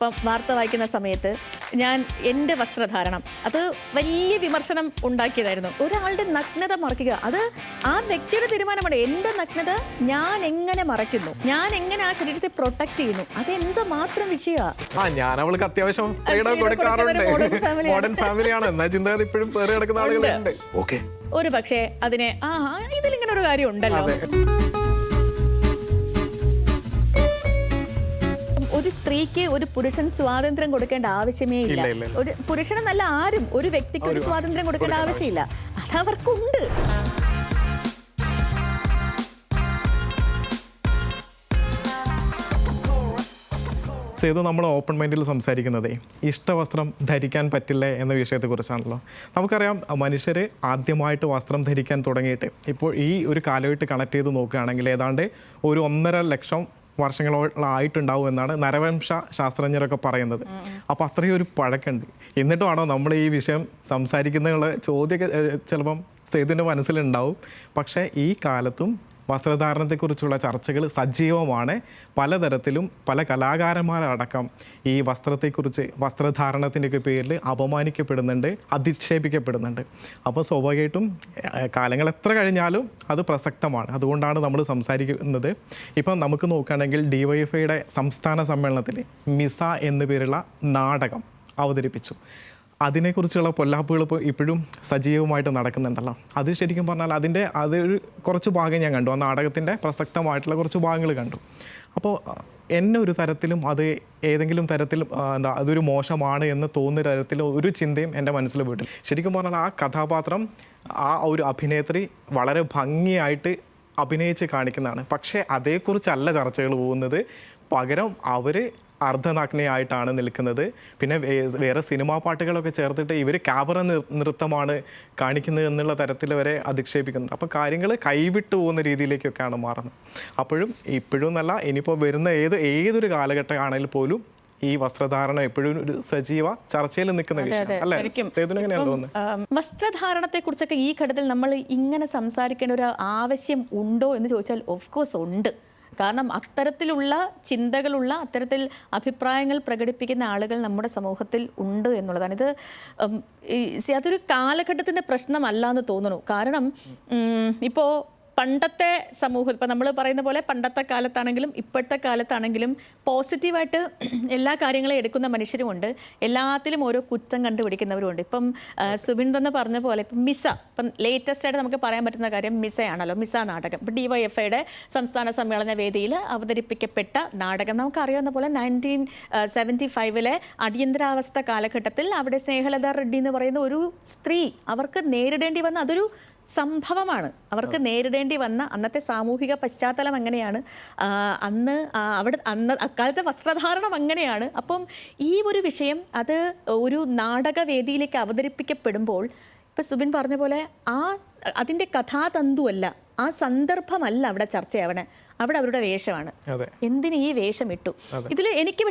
ഇപ്പം വാർത്ത വായിക്കുന്ന സമയത്ത് ഞാൻ എൻ്റെ വസ്ത്രധാരണം അത് വലിയ വിമർശനം ഉണ്ടാക്കിയതായിരുന്നു. ഒരാളുടെ നഗ്നത മറയ്ക്കുക, അത് ആ വ്യക്തിയുടെ തീരുമാനമാണ്. എൻ്റെ നഗ്നത ഞാൻ എങ്ങനെ മറയ്ക്കുന്നു, ഞാൻ എങ്ങനെ ആ ശരീരത്തെ പ്രൊട്ടക്ട് ചെയ്യുന്നു, അതെന്ത് മാത്രം വിഷയമാണ്. ഞാൻ അവൾക്ക് അത്യാവശ്യം മോഡേൺ ഫാമിലിയാണ് എന്നാ ചിന്താഗതി ഇപ്പോഴും പേര് കിടക്കുന്ന ആളുകളുണ്ട്. ഒരു പക്ഷേ അതിനെ ഇതിലിങ്ങനെ ഒരു കാര്യം ഉണ്ടല്ലോ. ഒരു സ്ത്രീക്ക് ഒരു പുരുഷൻ സ്വാതന്ത്ര്യം കൊടുക്കേണ്ട ആവശ്യമേ ഇല്ല. ഒരു പുരുഷനെന്നല്ല ആരും ഒരു വ്യക്തിക്ക് ഒരു സ്വാതന്ത്ര്യം കൊടുക്കേണ്ട ആവശ്യമില്ല, അതവർക്കുണ്ട്. സേതു, നമ്മൾ ഓപ്പൺ മൈൻഡിൽ സംസാരിക്കുന്നതേ ഇഷ്ടവസ്ത്രം ധരിക്കാൻ പറ്റില്ല എന്ന വിഷയത്തെക്കുറിച്ചാണല്ലോ. നമുക്കറിയാം, മനുഷ്യർ ആദ്യമായിട്ട് വസ്ത്രം ധരിക്കാൻ തുടങ്ങിയിട്ട് ഇപ്പോൾ ഈ ഒരു കാലമായിട്ട് കണക്ട് ചെയ്ത് നോക്കുകയാണെങ്കിൽ ഏതാണ്ട് ഒരു 1.5 ലക്ഷം വർഷങ്ങളായിട്ടുണ്ടാവും എന്നാണ് നരവംശ ശാസ്ത്രജ്ഞരൊക്കെ പറയുന്നത്. അപ്പോൾ അത്രയും ഒരു പഴക്കമുണ്ട്. എന്നിട്ടുമാണോ നമ്മൾ ഈ വിഷയം സംസാരിക്കുന്ന ചോദ്യമൊക്കെ ചിലപ്പം സേതുവിൻ്റെ മനസ്സിലുണ്ടാവും. പക്ഷേ ഈ കാലത്തും വസ്ത്രധാരണത്തെക്കുറിച്ചുള്ള ചർച്ചകൾ സജീവമാണ്. പലതരത്തിലും പല കലാകാരന്മാരടക്കം ഈ വസ്ത്രത്തെക്കുറിച്ച് വസ്ത്രധാരണത്തിൻ്റെയൊക്കെ പേരിൽ അപമാനിക്കപ്പെടുന്നുണ്ട്, അധിക്ഷേപിക്കപ്പെടുന്നുണ്ട്. അപ്പോൾ സ്വാഭാവികമായിട്ടും കാലങ്ങൾ എത്ര കഴിഞ്ഞാലും അത് പ്രസക്തമാണ്. അതുകൊണ്ടാണ് നമ്മൾ സംസാരിക്കുന്നത്. ഇപ്പം നമുക്ക് നോക്കുകയാണെങ്കിൽ DYFIയുടെ സംസ്ഥാന സമ്മേളനത്തിൽ മിസ എന്നു പേരുള്ള നാടകം അവതരിപ്പിച്ചു. അതിനെക്കുറിച്ചുള്ള പൊല്ലാപ്പുകൾ ഇപ്പോൾ ഇപ്പോഴും സജീവമായിട്ട് നടക്കുന്നുണ്ടല്ലോ. അത് ശരിക്കും പറഞ്ഞാൽ അതൊരു കുറച്ച് ഭാഗം ഞാൻ കണ്ടു, ആ നാടകത്തിൻ്റെ പ്രസക്തമായിട്ടുള്ള കുറച്ച് ഭാഗങ്ങൾ കണ്ടു. അപ്പോൾ എന്നെ ഒരു തരത്തിലും അത് ഏതെങ്കിലും തരത്തിൽ അതൊരു മോശമാണ് എന്ന് തോന്നുന്ന തരത്തിൽ ഒരു ചിന്തയും എൻ്റെ മനസ്സിൽ വീട്ടിൽ. ശരിക്കും പറഞ്ഞാൽ ആ കഥാപാത്രം, ആ ഒരു അഭിനേത്രി വളരെ ഭംഗിയായിട്ട് അഭിനയിച്ച് കാണിക്കുന്നതാണ്. പക്ഷേ അതേക്കുറിച്ചല്ല ചർച്ചകൾ പോകുന്നത്. പകരം അവർ അർദ്ധനഗ്നയായിട്ടാണ് നിൽക്കുന്നത്. പിന്നെ വേറെ സിനിമാ പാട്ടുകളൊക്കെ ചേർത്തിട്ട് ഇവർ ക്യാമറ നൃത്തമാണ് കാണിക്കുന്നത് എന്നുള്ള തരത്തിൽ വരെ അധിക്ഷേപിക്കുന്നുണ്ട്. അപ്പോൾ കാര്യങ്ങൾ കൈവിട്ടു പോകുന്ന രീതിയിലേക്കൊക്കെയാണ് മാറുന്നത്. ഇപ്പോഴും നല്ല ഇനിയിപ്പോൾ വരുന്ന ഏതൊരു കാലഘട്ടമാണെങ്കിൽ പോലും ഈ വസ്ത്രധാരണം എപ്പോഴും ഒരു സജീവ ചർച്ചയിൽ നിൽക്കുന്ന വിഷയം. വസ്ത്രധാരണത്തെ കുറിച്ചൊക്കെ ഈ ഘട്ടത്തിൽ നമ്മൾ ഇങ്ങനെ സംസാരിക്കേണ്ട ഒരു ആവശ്യം ഉണ്ടോ എന്ന് ചോദിച്ചാൽ ഓഫ് കോഴ്സ് ഉണ്ട്. കാരണം അത്തരത്തിലുള്ള ചിന്തകളുള്ള, അത്തരത്തിൽ അഭിപ്രായങ്ങൾ പ്രകടിപ്പിക്കുന്ന ആളുകൾ നമ്മുടെ സമൂഹത്തിൽ ഉണ്ട് എന്നുള്ളതാണ്. അതൊരു കാലഘട്ടത്തിൻ്റെ പ്രശ്നമല്ല എന്ന് തോന്നുന്നു. കാരണം ഇപ്പോൾ പണ്ടത്തെ സമൂഹം, ഇപ്പം നമ്മൾ പറയുന്ന പോലെ പണ്ടത്തെ കാലത്താണെങ്കിലും ഇപ്പോഴത്തെ കാലത്താണെങ്കിലും പോസിറ്റീവായിട്ട് എല്ലാ കാര്യങ്ങളും എടുക്കുന്ന മനുഷ്യരുമുണ്ട്, എല്ലാത്തിലും ഓരോ കുറ്റം കണ്ടുപിടിക്കുന്നവരുമുണ്ട്. ഇപ്പം സുബിൻ തന്നെ പറഞ്ഞ പോലെ ഇപ്പം ഇപ്പം ലേറ്റസ്റ്റ് ആയിട്ട് നമുക്ക് പറയാൻ പറ്റുന്ന കാര്യം മിസയാണല്ലോ. മിസ നാടകം ഇപ്പം DYFIയുടെ സംസ്ഥാന സമ്മേളന വേദിയിൽ അവതരിപ്പിക്കപ്പെട്ട നാടകം. നമുക്കറിയാവുന്ന പോലെ 1975 അടിയന്തരാവസ്ഥ കാലഘട്ടത്തിൽ അവിടെ സ്നേഹലത റെഡ്ഡി എന്ന് പറയുന്ന ഒരു സ്ത്രീ, അവർക്ക് നേരിടേണ്ടി വന്ന അതൊരു സംഭവമാണ്. അവർക്ക് നേരിടേണ്ടി വന്ന അന്നത്തെ സാമൂഹിക പശ്ചാത്തലം അങ്ങനെയാണ്. അക്കാലത്തെ വസ്ത്രധാരണം അങ്ങനെയാണ്. അപ്പം ഈ ഒരു വിഷയം അത് ഒരു നാടകവേദിയിലേക്ക് അവതരിപ്പിക്കപ്പെടുമ്പോൾ ഇപ്പം സുബിൻ പറഞ്ഞ പോലെ അതിൻ്റെ കഥാതന്തുവല്ല, ആ സന്ദർഭമല്ല അവിടെ ചർച്ചയാവണേ, അവിടെ അവരുടെ വേഷമാണ്. എന്തിന് ഈ വേഷം ഇട്ടു? ഇതിൽ എനിക്ക്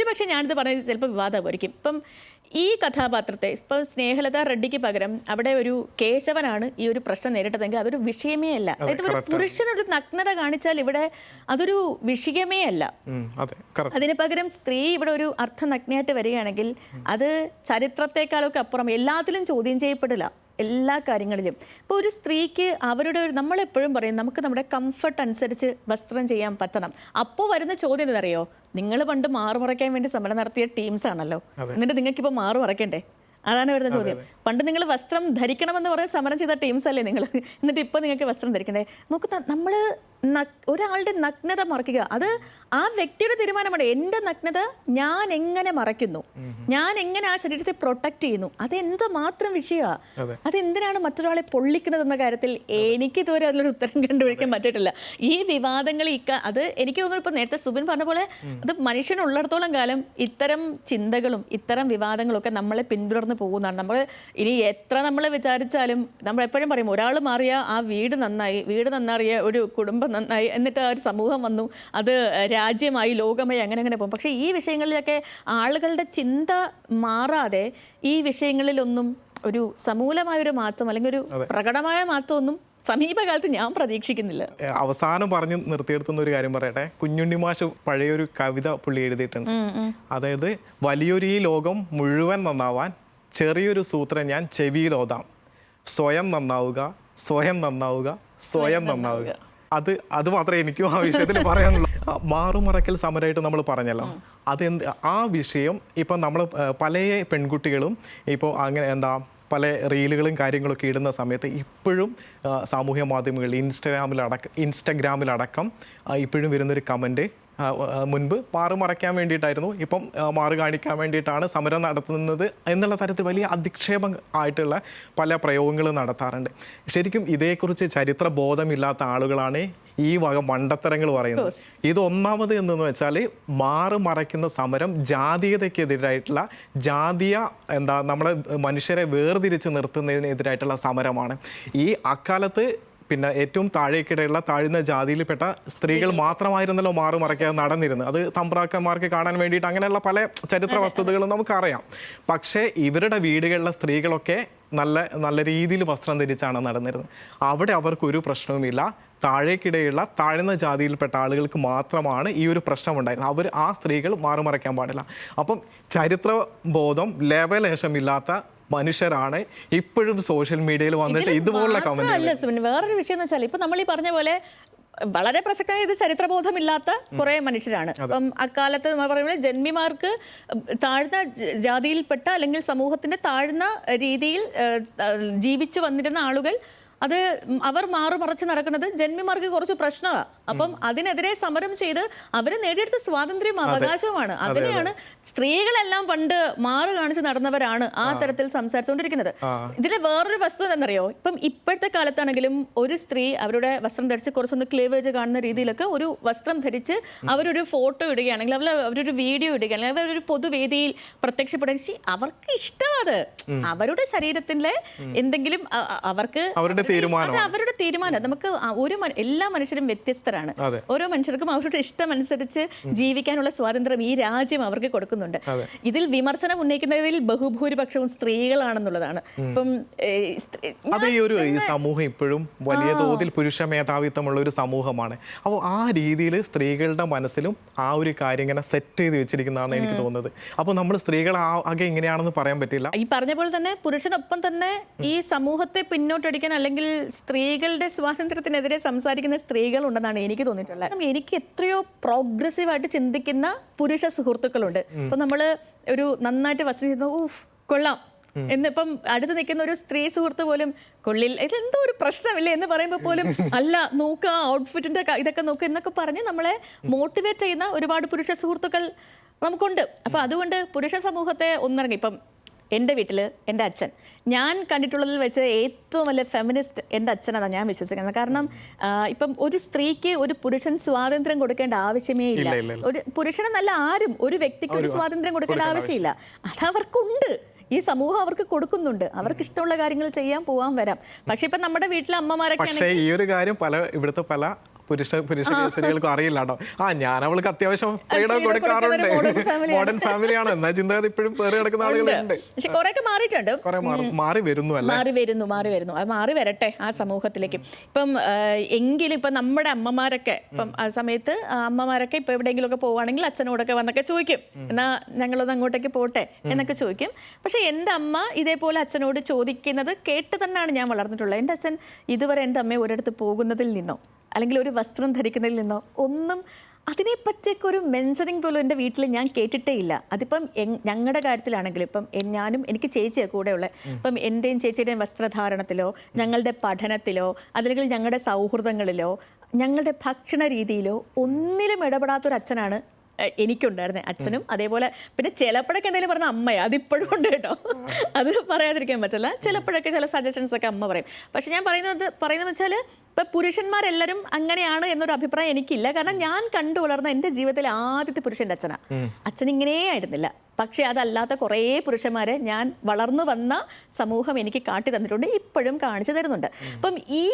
പക്ഷേ ഞാനിത് പറഞ്ഞത് ചിലപ്പോൾ വിവാദമായിരിക്കും. ഇപ്പം ഈ കഥാപാത്രത്തെ ഇപ്പം സ്നേഹലത റെഡ്ഡിക്ക് പകരം അവിടെ ഒരു കേശവനാണ് ഈ ഒരു പ്രശ്നം നേരിട്ടതെങ്കിൽ അതൊരു വിഷയമേ അല്ല. അതായത് ഒരു പുരുഷനൊരു നഗ്നത കാണിച്ചാൽ ഇവിടെ അതൊരു വിഷയമേ അല്ല. അതിന് പകരം സ്ത്രീ ഇവിടെ ഒരു അർദ്ധനഗ്നയായിട്ട് വരികയാണെങ്കിൽ അത് ചരിത്രത്തെക്കാളൊക്കെ അപ്പുറം എല്ലാത്തിലും ചോദ്യം ചെയ്യപ്പെടില്ല, എല്ലാ കാര്യങ്ങളിലും. ഇപ്പോൾ ഒരു സ്ത്രീക്ക് നമ്മളെപ്പോഴും പറയും നമുക്ക് നമ്മുടെ കംഫർട്ട് അനുസരിച്ച് വസ്ത്രം ചെയ്യാൻ പറ്റണം. അപ്പോൾ വരുന്ന ചോദ്യം എന്തറിയോ, നിങ്ങൾ പണ്ട് മാറുമറയ്ക്കാൻ വേണ്ടി സമരം നടത്തിയ ടീംസ് ആണല്ലോ, എന്നിട്ട് നിങ്ങൾക്കിപ്പോൾ മാറുമറയ്ക്കണ്ടേ? അതാണ് വരുന്ന ചോദ്യം. പണ്ട് നിങ്ങൾ വസ്ത്രം ധരിക്കണമെന്ന് പറഞ്ഞ് സമരം ചെയ്ത ടീംസ് അല്ലേ നിങ്ങൾ, എന്നിട്ട് ഇപ്പോൾ നിങ്ങൾക്ക് വസ്ത്രം ധരിക്കണ്ടേ? നമ്മൾ ഒരാളുടെ നഗ്നത മറയ്ക്കുക, അത് ആ വ്യക്തിയുടെ തീരുമാനമാണ്. എൻ്റെ നഗ്നത ഞാൻ എങ്ങനെ മറയ്ക്കുന്നു, ഞാൻ എങ്ങനെ ആ ശരീരത്തെ പ്രൊട്ടക്ട് ചെയ്യുന്നു, അതെന്ത് മാത്രം വിഷയമാണ്. അതെന്തിനാണ് മറ്റൊരാളെ പൊള്ളിക്കുന്നത് എന്ന കാര്യത്തിൽ എനിക്ക് ഇതുവരെ അതിലൊരു ഉത്തരം കണ്ടുപിടിക്കാൻ പറ്റിയിട്ടില്ല. ഈ വിവാദങ്ങൾ അത് എനിക്ക് തോന്നുന്നു ഇപ്പോൾ നേരത്തെ സുബിൻ പറഞ്ഞ പോലെ അത് മനുഷ്യനുള്ളിടത്തോളം കാലം ഇത്തരം ചിന്തകളും ഇത്തരം വിവാദങ്ങളും ഒക്കെ നമ്മളെ പിന്തുടർന്ന് പോകുന്നതാണ്. നമ്മൾ ഇനി എത്ര നമ്മൾ വിചാരിച്ചാലും നമ്മൾ എപ്പോഴും പറയും ഒരാൾ മാറിയ ആ വീട് നന്നാറിയ ഒരു കുടുംബം നന്നായി, എന്നിട്ട് ആ ഒരു സമൂഹം വന്നു, അത് രാജ്യമായി, ലോകമായി, അങ്ങനെ പോകും. പക്ഷേ ഈ വിഷയങ്ങളിലൊക്കെ ആളുകളുടെ ചിന്ത മാറാതെ ഈ വിഷയങ്ങളിലൊന്നും ഒരു സമൂലമായൊരു മാറ്റം അല്ലെങ്കിൽ ഒരു പ്രകടമായ മാറ്റമൊന്നും സമീപകാലത്ത് ഞാൻ പ്രതീക്ഷിക്കുന്നില്ല. അവസാനം പറഞ്ഞ് നിർത്തിയെടുത്തുന്ന ഒരു കാര്യം പറയട്ടെ. കുഞ്ഞുണ്ണി മാഷ് പഴയൊരു കവിത പുള്ളി എഴുതിയിട്ടുണ്ട്. അതായത് വലിയൊരു ഈ ലോകം മുഴുവൻ നന്നാവാൻ ചെറിയൊരു സൂത്രം ഞാൻ ചെവിയിലോതാം. സ്വയം നന്നാവുക, സ്വയം നന്നാവുക, സ്വയം നന്നാവുക. അത് മാത്രമേ എനിക്കും ആ വിഷയത്തിൽ പറയാനുള്ളൂ. മാറുമറക്കൽ സമരമായിട്ട് നമ്മൾ പറഞ്ഞല്ലോ, ആ വിഷയം ഇപ്പം നമ്മൾ പല പെൺകുട്ടികളും ഇപ്പോൾ അങ്ങനെ പല റീലുകളും കാര്യങ്ങളൊക്കെ ഇടുന്ന സമയത്ത് ഇപ്പോഴും സാമൂഹ്യ മാധ്യമങ്ങളിൽ ഇൻസ്റ്റഗ്രാമിലടക്കം ഇപ്പോഴും വരുന്നൊരു കമൻറ്റ്, മുൻപ് മാറ് മറയ്ക്കാൻ വേണ്ടിയിട്ടായിരുന്നു, ഇപ്പം മാറ് കാണിക്കാൻ വേണ്ടിയിട്ടാണ് സമരം നടത്തുന്നത് എന്നുള്ള തരത്തിൽ വലിയ അധിക്ഷേപം ആയിട്ടുള്ള പല പ്രയോഗങ്ങളും നടത്താറുണ്ട്. ശരിക്കും ഇതേക്കുറിച്ച് ചരിത്ര ബോധമില്ലാത്ത ആളുകളാണ് ഈ വക മണ്ടത്തരങ്ങൾ പറയുന്നത്. ഇത് ഒന്നാമത് എന്തെന്ന് വെച്ചാൽ മാറ് മറയ്ക്കുന്ന സമരം ജാതീയതയ്ക്കെതിരായിട്ടുള്ള നമ്മളെ മനുഷ്യരെ വേർതിരിച്ച് നിർത്തുന്നതിനെതിരായിട്ടുള്ള സമരമാണ്. ഈ അക്കാലത്ത് പിന്നെ ഏറ്റവും താഴേക്കിടയുള്ള താഴ്ന്ന ജാതിയിൽപ്പെട്ട സ്ത്രീകൾ മാത്രമായിരുന്നല്ലോ മാറ് മറയ്ക്കാതെ നടന്നിരുന്നത്. അത് തമ്പ്രാക്കന്മാർക്ക് കാണാൻ വേണ്ടിയിട്ട് അങ്ങനെയുള്ള പല ചരിത്ര വസ്തുതകളും നമുക്കറിയാം. പക്ഷേ ഇവരുടെ വീടുകളിലെ സ്ത്രീകളൊക്കെ നല്ല രീതിയിൽ വസ്ത്രം ധരിച്ചാണ് നടന്നിരുന്നത്. അവിടെ അവർക്കൊരു പ്രശ്നവുമില്ല. താഴേക്കിടയുള്ള താഴ്ന്ന ജാതിയിൽപ്പെട്ട ആളുകൾക്ക് മാത്രമാണ് ഈ ഒരു പ്രശ്നം ഉണ്ടായിരുന്നത്. ആ സ്ത്രീകൾ മാറുമറയ്ക്കാൻ പാടില്ല. അപ്പം ചരിത്ര ബോധം ലേവലേശമില്ലാത്ത മനുഷ്യരാണ് ഇപ്പോഴും സോഷ്യൽ മീഡിയയിൽ വന്നിട്ട് ഇതുപോലുള്ള കമന്റ്. വേറൊരു വിഷയം എന്ന് വെച്ചാൽ ഇപ്പൊ നമ്മൾ ഈ പറഞ്ഞ പോലെ വളരെ പ്രസക്തമായ ഇത് ചരിത്രബോധമില്ലാത്ത കുറെ മനുഷ്യരാണ്. അപ്പം അക്കാലത്ത് നമ്മൾ പറയുന്നത് ജന്മിമാർക്ക് താഴ്ന്ന ജാതിയിൽപ്പെട്ട അല്ലെങ്കിൽ സമൂഹത്തിന്റെ താഴ്ന്ന രീതിയിൽ ജീവിച്ചു വന്നിരുന്ന ആളുകൾ അവർ മാറുമറച്ച് നടക്കുന്നത് ജന്മിമാർക്ക് കുറച്ച് പ്രശ്നമാണ്. അപ്പം അതിനെതിരെ സമരം ചെയ്ത് അവർ നേടിയെടുത്ത സ്വാതന്ത്ര്യം അവകാശവുമാണ്. അതിനെയാണ് സ്ത്രീകളെല്ലാം പണ്ട് മാറ് കാണിച്ച് നടന്നവരാണ് ആ തരത്തിൽ സംസാരിച്ചുകൊണ്ടിരിക്കുന്നത്. ഇതിലെ വേറൊരു വസ്തുത എന്നറിയോ, ഇപ്പം ഇപ്പോഴത്തെ കാലത്താണെങ്കിലും ഒരു സ്ത്രീ അവരുടെ വസ്ത്രം ധരിച്ച് കുറച്ചൊന്ന് ക്ലീവേജ് കാണുന്ന രീതിയിലൊക്കെ ഒരു വസ്ത്രം ധരിച്ച് അവരൊരു ഫോട്ടോ ഇടുകയാണെങ്കിൽ അവരൊരു വീഡിയോ ഇടുകയാണെങ്കിൽ അവരൊരു പൊതുവേദിയിൽ പ്രത്യക്ഷപ്പെടുക അവർക്ക് ഇഷ്ടമാണ്. അവരുടെ ശരീരത്തിലെ എന്തെങ്കിലും അവർക്ക് അവരുടെ തീരുമാനം. നമുക്ക് എല്ലാ മനുഷ്യരും വ്യത്യസ്തരാണ്. ഓരോ മനുഷ്യർക്കും അവരുടെ ഇഷ്ടമനുസരിച്ച് ജീവിക്കാനുള്ള സ്വാതന്ത്ര്യം ഈ രാജ്യം അവർക്ക് കൊടുക്കുന്നുണ്ട്. ഇതിൽ വിമർശനം ഉന്നയിക്കുന്നതിൽ ബഹുഭൂരിപക്ഷവും സ്ത്രീകളാണെന്നുള്ളതാണ്. ഇപ്പം ഈ സമൂഹം ഇപ്പോഴും വലിയ തോതിൽ പുരുഷ മേധാവിത്വമുള്ള ഒരു സമൂഹമാണ്. അപ്പോൾ ആ രീതിയിൽ സ്ത്രീകളുടെ മനസ്സിലും ആ ഒരു കാര്യം ഇങ്ങനെ സെറ്റ് ചെയ്ത് വെച്ചിരിക്കുന്നതാണ് എനിക്ക് തോന്നുന്നത്. അപ്പോൾ നമ്മൾ സ്ത്രീകൾ ആകെ ഇങ്ങനെയാണെന്ന് പറയാൻ പറ്റില്ല. ഈ പറഞ്ഞ പോലെ തന്നെ പുരുഷനൊപ്പം തന്നെ ഈ സമൂഹത്തെ പിന്നോട്ടടിക്കാൻ അല്ലെങ്കിൽ സ്ത്രീകളുടെ സ്വാതന്ത്ര്യത്തിനെതിരെ സംസാരിക്കുന്ന സ്ത്രീകളുണ്ടെന്നാണ് എനിക്ക് തോന്നിയിട്ടുള്ളത്. എനിക്ക് എത്രയോ പ്രോഗ്രസീവായിട്ട് ചിന്തിക്കുന്ന പുരുഷ സുഹൃത്തുക്കളുണ്ട്. ഇപ്പൊ നമ്മള് ഒരു നന്നായിട്ട് വസ്ത്രം കൊള്ളാം എന്നിപ്പം അടുത്ത് നിൽക്കുന്ന ഒരു സ്ത്രീ സുഹൃത്ത് പോലും കൊള്ളിൽ ഇതെന്തോ ഒരു പ്രശ്നമില്ലേ എന്ന് പറയുമ്പോൾ പോലും അല്ല നോക്കുക ഔട്ട്ഫിറ്റിന്റെ ഇതൊക്കെ നോക്കുക എന്നൊക്കെ പറഞ്ഞ് നമ്മളെ മോട്ടിവേറ്റ് ചെയ്യുന്ന ഒരുപാട് പുരുഷ സുഹൃത്തുക്കൾ നമുക്കുണ്ട്. അപ്പൊ അതുകൊണ്ട് പുരുഷ സമൂഹത്തെ ഒന്നിറങ്ങി ഇപ്പം എൻ്റെ വീട്ടിൽ എൻ്റെ അച്ഛൻ ഞാൻ കണ്ടിട്ടുള്ളതിൽ വെച്ച് ഏറ്റവും വലിയ ഫെമിനിസ്റ്റ് എൻ്റെ അച്ഛനാണ് ഞാൻ വിശ്വസിക്കുന്നത്. കാരണം ഇപ്പം ഒരു സ്ത്രീക്ക് ഒരു പുരുഷൻ സ്വാതന്ത്ര്യം കൊടുക്കേണ്ട ആവശ്യമേ ഇല്ല. ഒരു പുരുഷനെന്നല്ല ആരും ഒരു വ്യക്തിക്ക് ഒരു സ്വാതന്ത്ര്യം കൊടുക്കേണ്ട ആവശ്യമില്ല. അതവർക്കുണ്ട്. ഈ സമൂഹം അവർക്ക് കൊടുക്കുന്നുണ്ട്. അവർക്ക് ഇഷ്ടമുള്ള കാര്യങ്ങൾ ചെയ്യാൻ പോവാൻ വരാം. പക്ഷെ ഇപ്പം നമ്മുടെ വീട്ടിലെ അമ്മമാരൊക്കെ ഈ ഒരു കാര്യം ഇവിടുത്തെ പല പുരുഷ സ്ത്രീകൾക്കും അറിയില്ല കേട്ടോ. ഞാൻ അവൾക്ക് അത്യാവശ്യം കൊടുക്കാറുണ്ട്. മോഡേൺ ഫാമിലിയാണ് എന്നാ ചിന്താഗതി ഇപ്പോഴും പേര് കിടക്കുന്ന ആളുകളുണ്ട്. പക്ഷെ കുറെയൊക്കെ മാറിയിട്ടുണ്ട്. മാറി വരുന്നു. അത് മാറി വരട്ടെ ആ സമൂഹത്തിലേക്ക്. ഇപ്പം എങ്കിലും ഇപ്പം നമ്മുടെ അമ്മമാരൊക്കെ ഇപ്പം ആ സമയത്ത് അമ്മമാരൊക്കെ ഇപ്പം എവിടെയെങ്കിലും ഒക്കെ പോവുകയാണെങ്കിൽ അച്ഛനോടൊക്കെ വന്നൊക്കെ ചോദിക്കും, എന്നാ ഞങ്ങളൊന്ന് അങ്ങോട്ടേക്ക് പോട്ടെ എന്നൊക്കെ ചോദിക്കും. പക്ഷെ എൻ്റെ അമ്മ ഇതേപോലെ അച്ഛനോട് ചോദിക്കുന്നത് കേട്ട് തന്നെയാണ് ഞാൻ വളർന്നിട്ടുള്ളത്. എൻ്റെ അച്ഛൻ ഇതുവരെ എൻ്റെ അമ്മയെ ഒരിടത്ത് പോകുന്നതിൽ നിന്നോ അല്ലെങ്കിൽ ഒരു വസ്ത്രം ധരിക്കുന്നതിൽ നിന്നോ ഒന്നും അതിനെപ്പറ്റിയൊക്കെ ഒരു മെൻഷനിങ് പോലും എൻ്റെ വീട്ടിൽ ഞാൻ കേട്ടിട്ടേ ഇല്ല. അതിപ്പം ഞങ്ങളുടെ കാര്യത്തിലാണെങ്കിലും ഇപ്പം ഞാനും എനിക്ക് ചേച്ചിയാണ് കൂടെയുള്ള ഇപ്പം എൻ്റെയും ചേച്ചിയുടെയും വസ്ത്രധാരണത്തിലോ ഞങ്ങളുടെ പഠനത്തിലോ അല്ലെങ്കിൽ ഞങ്ങളുടെ സൗഹൃദങ്ങളിലോ ഞങ്ങളുടെ ഭക്ഷണ രീതിയിലോ ഒന്നിലും ഇടപെടാത്തൊരു അച്ഛനാണ് എനിക്കുണ്ടായിരുന്നത്. അച്ഛനും അതേപോലെ പിന്നെ ചിലപ്പോഴൊക്കെ എന്തെങ്കിലും പറഞ്ഞാൽ അമ്മയാണ്. അതിപ്പോഴും ഉണ്ട് കേട്ടോ, അത് പറയാതിരിക്കാൻ പറ്റില്ല. ചിലപ്പോഴൊക്കെ ചില സജഷൻസ് ഒക്കെ അമ്മ പറയും. പക്ഷെ ഞാൻ പറയുന്നത് വെച്ചാൽ ഇപ്പം പുരുഷന്മാരെല്ലാവരും അങ്ങനെയാണ് എന്നൊരു അഭിപ്രായം എനിക്കില്ല. കാരണം ഞാൻ കണ്ടു വളർന്ന എൻ്റെ ജീവിതത്തിലെ ആദ്യത്തെ പുരുഷൻ്റെ അച്ഛനാണ്. അച്ഛൻ ഇങ്ങനെ ആയിരുന്നില്ല. പക്ഷേ അതല്ലാത്ത കുറേ പുരുഷന്മാരെ ഞാൻ വളർന്നു വന്ന സമൂഹം എനിക്ക് കാട്ടി തന്നിട്ടുണ്ട്, ഇപ്പോഴും കാണിച്ചു തരുന്നുണ്ട്. അപ്പം ഈ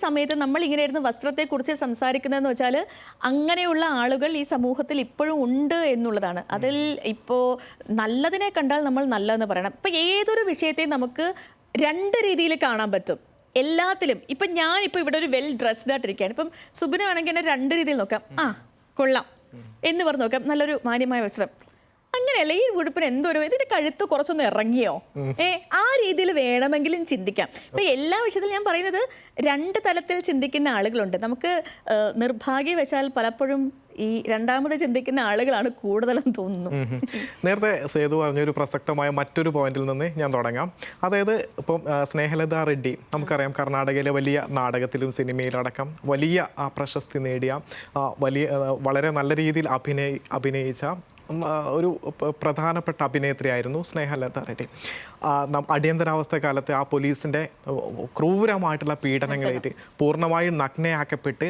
സമയത്ത് നമ്മൾ ഇങ്ങനെയായിരുന്നു വസ്ത്രത്തെക്കുറിച്ച് സംസാരിക്കുന്നതെന്ന് വെച്ചാൽ അങ്ങനെയുള്ള ആളുകൾ ഈ സമൂഹത്തിൽ ഇപ്പോഴും ഉണ്ട് എന്നുള്ളതാണ്. അതിൽ ഇപ്പോൾ നല്ലതിനെ കണ്ടാൽ നമ്മൾ നല്ലതെന്ന് പറയണം. ഇപ്പം ഏതൊരു വിഷയത്തെയും നമുക്ക് രണ്ട് രീതിയിൽ കാണാൻ പറ്റും. എല്ലാത്തിലും ഇപ്പം ഞാനിപ്പോൾ ഇവിടെ ഒരു വെൽ ഡ്രസ്ഡ് ആയിട്ടിരിക്കുകയാണ്. ഇപ്പം സുബിനാണെങ്കിൽ എന്നെ രണ്ട് രീതിയിൽ നോക്കാം. കൊള്ളാം എന്ന് പറഞ്ഞ് നോക്കാം, നല്ലൊരു മാന്യമായ വസ്ത്രം. അങ്ങനെയല്ല, ഈ ഉടുപ്പിന് എന്തോരോ ഇതിന്റെ കഴുത്ത് കുറച്ചൊന്ന് ഇറങ്ങിയോ, ആ രീതിയിൽ വേണമെങ്കിലും ചിന്തിക്കാം. ഇപ്പൊ എല്ലാ വിഷയത്തിലും ഞാൻ പറയുന്നത് രണ്ട് തലത്തിൽ ചിന്തിക്കുന്ന ആളുകളുണ്ട്. നമുക്ക് നിർഭാഗ്യവശാൽ പലപ്പോഴും ഈ രണ്ടാമത് ചിന്തിക്കുന്ന ആളുകളാണ് കൂടുതലെന്ന് തോന്നുന്നു. നേരത്തെ സേതു പറഞ്ഞൊരു പ്രസക്തമായ മറ്റൊരു പോയിന്റിൽ നിന്ന് ഞാൻ തുടങ്ങാം. അതായത് ഇപ്പം സ്നേഹലത റെഡ്ഡി നമുക്കറിയാം, കർണാടകയിലെ വലിയ നാടകത്തിലും സിനിമയിലടക്കം വലിയ പ്രശസ്തി നേടിയ വളരെ നല്ല രീതിയിൽ അഭിനയിച്ച ഒരു പ്രധാനപ്പെട്ട അഭിനേത്രിയായിരുന്നു സ്നേഹലത റെഡ്ഡി. അടിയന്തരാവസ്ഥ കാലത്ത് ആ പോലീസിൻ്റെ ക്രൂരമായിട്ടുള്ള പീഡനങ്ങളേറ്റ് പൂർണ്ണമായും നഗ്നയാക്കപ്പെട്ട്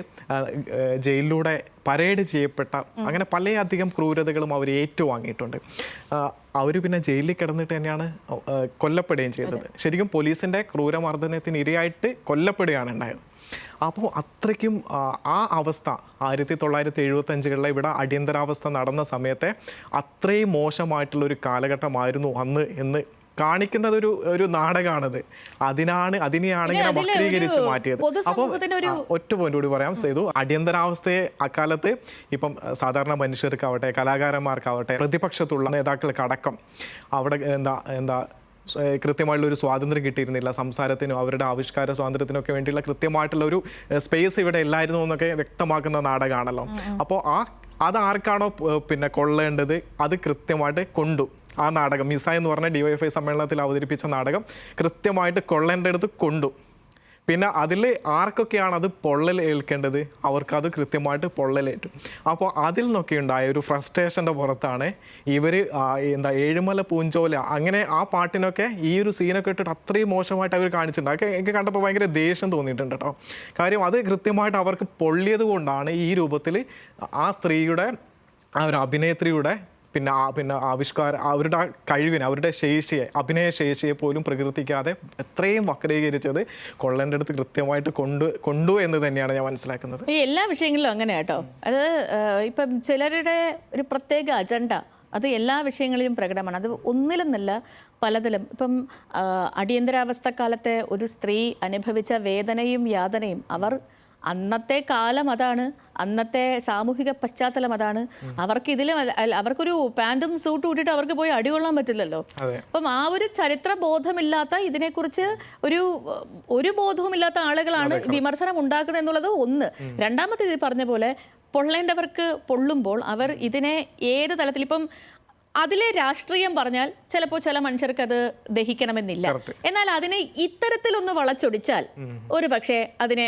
ജയിലിലൂടെ പരേഡ് ചെയ്യപ്പെട്ട അങ്ങനെ പലയധികം ക്രൂരതകളും അവർ ഏറ്റുവാങ്ങിയിട്ടുണ്ട്. അവർ പിന്നെ ജയിലിൽ കിടന്നിട്ട് തന്നെയാണ് കൊല്ലപ്പെടുകയും ചെയ്തത്. ശരിക്കും പോലീസിൻ്റെ ക്രൂരമർദ്ദനത്തിന് ഇരയായിട്ട് കൊല്ലപ്പെടുകയാണ് ഉണ്ടായത്. അപ്പോൾ അത്രയ്ക്കും ആ അവസ്ഥ 1975 ഇവിടെ അടിയന്തരാവസ്ഥ നടന്ന സമയത്തെ അത്രയും മോശമായിട്ടുള്ളൊരു കാലഘട്ടമായിരുന്നു അന്ന് എന്ന് കാണിക്കുന്നത് ഒരു നാടകമാണത്. അതിനെയാണ് ഇങ്ങനെ വക്രീകരിച്ച് മാറ്റിയത്. അപ്പോൾ ഒറ്റ പോയിന്റ് കൂടി പറയാം സേതു, അടിയന്തരാവസ്ഥയെ അക്കാലത്ത് ഇപ്പം സാധാരണ മനുഷ്യർക്കാവട്ടെ, കലാകാരന്മാർക്കാവട്ടെ, പ്രതിപക്ഷത്തുള്ള നേതാക്കൾക്കടക്കം അവിടെ എന്താ കൃത്യമായിട്ടുള്ള ഒരു സ്വാതന്ത്ര്യം കിട്ടിയിരുന്നില്ല. സംസാരത്തിനും അവരുടെ ആവിഷ്കാര സ്വാതന്ത്ര്യത്തിനൊക്കെ വേണ്ടിയുള്ള കൃത്യമായിട്ടുള്ള ഒരു സ്പേസ് ഇവിടെ ഇല്ലായിരുന്നു എന്നൊക്കെ വ്യക്തമാക്കുന്ന നാടകമാണല്ലോ. അപ്പോൾ അത് ആർക്കാണോ പിന്നെ കൊള്ളേണ്ടത് അത് കൃത്യമായിട്ട് കൊണ്ടു. ആ നാടകം മിസ എന്ന് പറഞ്ഞ DYFI സമ്മേളനത്തിൽ അവതരിപ്പിച്ച നാടകം കൃത്യമായിട്ട് കൊള്ളേണ്ടടുത്ത് കൊണ്ടു. പിന്നെ അതിൽ ആർക്കൊക്കെയാണ് അത് പൊള്ളൽ ഏൽക്കേണ്ടത് അവർക്കത് കൃത്യമായിട്ട് പൊള്ളലേറ്റു. അപ്പോൾ അതിൽ നിന്നൊക്കെ ഉണ്ടായ ഒരു ഫ്രസ്ട്രേഷൻ്റെ പുറത്താണ് ഇവർ ഏഴുമല പൂഞ്ചോല അങ്ങനെ ആ പാട്ടിനൊക്കെ ഈ ഒരു സീനൊക്കെ ഇട്ടിട്ട് അത്രയും മോശമായിട്ട് അവർ കാണിച്ചിട്ടുണ്ട്. അതൊക്കെ എനിക്ക് കണ്ടപ്പോൾ ഭയങ്കര ദേഷ്യം തോന്നിയിട്ടുണ്ട് കേട്ടോ. കാര്യം അത് കൃത്യമായിട്ട് അവർക്ക് പൊള്ളിയത് കൊണ്ടാണ് ഈ രൂപത്തിൽ ആ സ്ത്രീയുടെ ആ ഒരു അഭിനേത്രിയുടെ പിന്നെ ആവിഷ്കാരം അവരുടെ കഴിവിനെ, അവരുടെ ശേഷിയെ, അഭിനയ ശേഷിയെ പോലും പ്രകീർത്തിക്കാതെ എത്രയും വക്രീകരിച്ചത് കൊള്ളേണ്ട അടുത്ത് കൃത്യമായിട്ട് കൊണ്ടു എന്ന് തന്നെയാണ് ഞാൻ മനസ്സിലാക്കുന്നത്. ഈ എല്ലാ വിഷയങ്ങളിലും അങ്ങനെ കേട്ടോ. അത് ഇപ്പം ചിലരുടെ ഒരു പ്രത്യേക അജണ്ട അത് എല്ലാ വിഷയങ്ങളിലും പ്രകടമാണ്. അത് ഒന്നിലെന്നല്ല പലതിലും. ഇപ്പം അടിയന്തരാവസ്ഥ കാലത്തെ ഒരു സ്ത്രീ അനുഭവിച്ച വേദനയും യാതനയും അന്നത്തെ കാലം അതാണ്, അന്നത്തെ സാമൂഹിക പശ്ചാത്തലം അതാണ്. അവർക്കൊരു പാൻറ്റും സൂട്ടും ഇട്ടിട്ട് അവർക്ക് പോയി അടികൊള്ളാൻ പറ്റില്ലല്ലോ. അപ്പം ആ ഒരു ചരിത്ര ബോധമില്ലാത്ത, ഇതിനെക്കുറിച്ച് ഒരു ബോധവുമില്ലാത്ത ആളുകളാണ് വിമർശനം ഉണ്ടാക്കുന്നത് എന്നുള്ളത് ഒന്ന്. രണ്ടാമത്തെ ഇത് പറഞ്ഞ പോലെ പൊള്ളേണ്ടവർക്ക് പൊള്ളുമ്പോൾ അവർ ഇതിനെ ഏത് തലത്തിൽ, ഇപ്പം അതിലെ രാഷ്ട്രീയം പറഞ്ഞാൽ ചിലപ്പോൾ ചില മനുഷ്യർക്ക് അത് ദഹിക്കണമെന്നില്ല. എന്നാൽ അതിനെ ഇത്തരത്തിലൊന്ന് വളച്ചൊടിച്ചാൽ ഒരു പക്ഷേ അതിനെ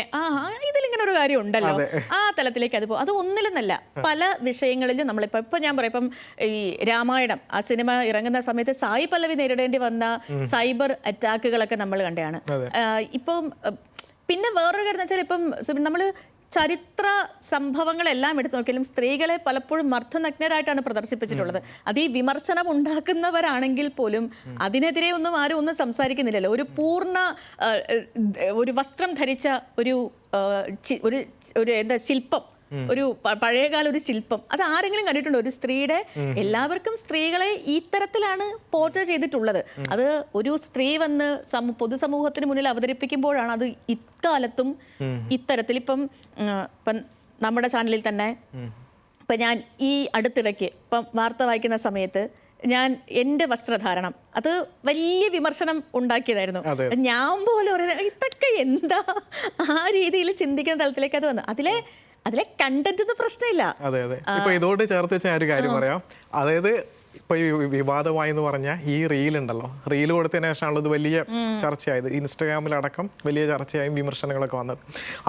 ഇതിലിങ്ങനെ ഒരു കാര്യം ഉണ്ടല്ലോ, ആ തലത്തിലേക്ക് അത് പോകും. അത് ഒന്നിലെന്നല്ല പല വിഷയങ്ങളിലും നമ്മളിപ്പോൾ ഞാൻ പറയാം, ഇപ്പം ഈ രാമായണം ആ സിനിമ ഇറങ്ങുന്ന സമയത്ത് സായി പല്ലവി നേരിടേണ്ടി വന്ന സൈബർ അറ്റാക്കുകളൊക്കെ നമ്മൾ കണ്ടതാണ്. ഇപ്പം പിന്നെ വേറൊരു കാര്യം എന്ന് വെച്ചാൽ, ഇപ്പം നമ്മൾ ചരിത്ര സംഭവങ്ങളെല്ലാം എടുത്തു നോക്കിയാലും സ്ത്രീകളെ പലപ്പോഴും മർദ്ദനഗ്നരായിട്ടാണ് പ്രദർശിപ്പിച്ചിട്ടുള്ളത്. അത് ഈ വിമർശനം ഉണ്ടാക്കുന്നവരാണെങ്കിൽ പോലും അതിനെതിരെ ആരും ഒന്നും സംസാരിക്കുന്നില്ലല്ലോ. ഒരു പൂർണ്ണ ഒരു വസ്ത്രം ധരിച്ച ഒരു എന്താ ശില്പം, ഒരു പഴയകാല ഒരു ശില്പം, അത് ആരെങ്കിലും കണ്ടിട്ടുണ്ടോ? ഒരു സ്ത്രീയുടെ, എല്ലാവർക്കും സ്ത്രീകളെ ഈ തരത്തിലാണ് പോർട്രേ ചെയ്തിട്ടുള്ളത്. അത് ഒരു സ്ത്രീ വന്ന് പൊതുസമൂഹത്തിന് മുന്നിൽ അവതരിപ്പിക്കുമ്പോഴാണ് അത് ഇക്കാലത്തും ഇത്തരത്തിൽ. ഇപ്പം നമ്മുടെ ചാനലിൽ തന്നെ ഇപ്പം ഞാൻ ഈ അടുത്തിടയ്ക്ക് വാർത്ത വായിക്കുന്ന സമയത്ത് എൻ്റെ വസ്ത്രധാരണം അത് വലിയ വിമർശനം ഉണ്ടാക്കിയതായിരുന്നു. ഞാൻ പോലും പറയുന്നത് ഇതൊക്കെ എന്താ, ആ രീതിയിൽ ചിന്തിക്കുന്ന തലത്തിലേക്ക് അത് വന്നു. അതിലെ കണ്ടന്റ് പ്രശ്നമില്ല. അതെ. ഇപ്പൊ ഇതോട് ചേർത്ത് വെച്ച ഒരു കാര്യം പറയാം. അതായത് ഇപ്പൊ ഈ വിവാദമായി എന്ന് പറഞ്ഞാൽ ഈ റീലുണ്ടല്ലോ, റീല് കൊടുത്തതിന് ശേഷമാണല്ലോ ഇത് വലിയ ചർച്ചയായത്. ഇൻസ്റ്റാഗ്രാമിലടക്കം വലിയ ചർച്ചയായും വിമർശനങ്ങളൊക്കെ വന്നത്.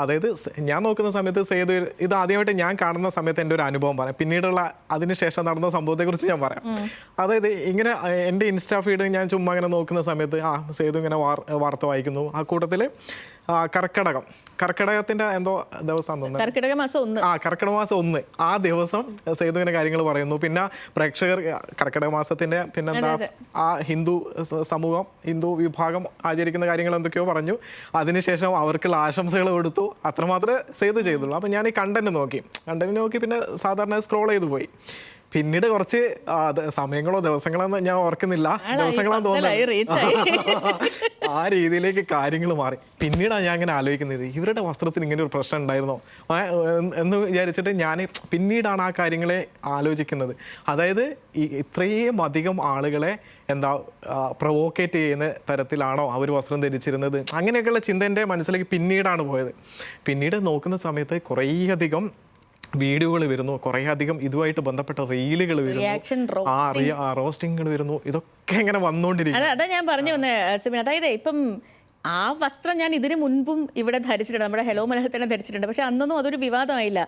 അതായത് ഞാൻ നോക്കുന്ന സമയത്ത് സേതു, ഇത് ആദ്യമായിട്ട് ഞാൻ കാണുന്ന സമയത്ത് എൻ്റെ ഒരു അനുഭവം പറയാം, പിന്നീടുള്ള അതിനുശേഷം നടന്ന സംഭവത്തെക്കുറിച്ച് ഞാൻ പറയാം. അതായത് ഇങ്ങനെ എൻ്റെ ഇൻസ്റ്റാ ഫീഡ് ഞാൻ ചുമ്മാ ഇങ്ങനെ നോക്കുന്ന സമയത്ത് സേതു ഇങ്ങനെ വാർത്ത വായിക്കുന്നു. ആ കൂട്ടത്തിൽ കർക്കിടകത്തിന്റെ എന്തോ ദിവസം തോന്നുന്നു, കർക്കിടക മാസം 1 ആ ദിവസം സേതുവിന്റെ കാര്യങ്ങൾ പറയുന്നു. പിന്നെ പ്രേക്ഷകർ കർക്കിടക മാസത്തിന്റെ പിന്നെന്താ ആ ഹിന്ദു സമൂഹം, ഹിന്ദു വിഭാഗം ആചരിക്കുന്ന കാര്യങ്ങൾ എന്തൊക്കെയോ പറഞ്ഞു. അതിനുശേഷം അവർക്കുള്ള ആശംസകൾ കൊടുത്തു. അത്രമാത്രമേ സേതു ചെയ്തുള്ളൂ. അപ്പം ഞാൻ ഈ കണ്ടന്റ് നോക്കി പിന്നെ സാധാരണ സ്ക്രോൾ ചെയ്തു പോയി. പിന്നീട് കുറച്ച് സമയങ്ങളോ ദിവസങ്ങളോ ഞാൻ ഓർക്കുന്നില്ല, ദിവസങ്ങളാന്ന് തോന്നുന്നു ആ രീതിയിലേക്ക് കാര്യങ്ങൾ മാറി. പിന്നീടാണ് ഞാൻ അങ്ങനെ ആലോചിക്കുന്നത്, ഇവരുടെ വസ്ത്രത്തിന് ഇങ്ങനെ ഒരു പ്രശ്നം ഉണ്ടായിരുന്നോ എന്ന് വിചാരിച്ചിട്ട് ഞാൻ പിന്നീടാണ് ആ കാര്യങ്ങളെ ആലോചിക്കുന്നത്. അതായത് ഇത്രയും അധികം ആളുകളെ പ്രൊവോക്കേറ്റ് ചെയ്യുന്ന തരത്തിലാണോ അവർ വസ്ത്രം ധരിച്ചിരുന്നത്, അങ്ങനെയൊക്കെയുള്ള ചിന്ത എൻ്റെ മനസ്സിലേക്ക് പിന്നീടാണ് പോയത്. പിന്നീട് നോക്കുന്ന സമയത്ത് കുറേയധികം വീഡിയോകൾ വരുന്നു, കുറേ അധികം ഇതുമായിട്ട് ബന്ധപ്പെട്ട റീലുകൾ വരുന്നു, റോസ്റ്റിങ്ങുകൾ വരുന്നു, ഇതൊക്കെ ഇങ്ങനെ വന്നുകൊണ്ടിരിക്കും. അതാ ഞാൻ പറഞ്ഞു വന്നേ സിബിൻ, അതായത് ഇപ്പം ആ വസ്ത്രം ഞാൻ ഇതിനു മുൻപും ഇവിടെ ധരിച്ചിട്ടുണ്ട്, നമ്മുടെ ഹലോ മലയാളത്തിൽ തന്നെ ധരിച്ചിട്ടുണ്ട്. പക്ഷെ അന്നൊന്നും അതൊരു വിവാദമായില്ല.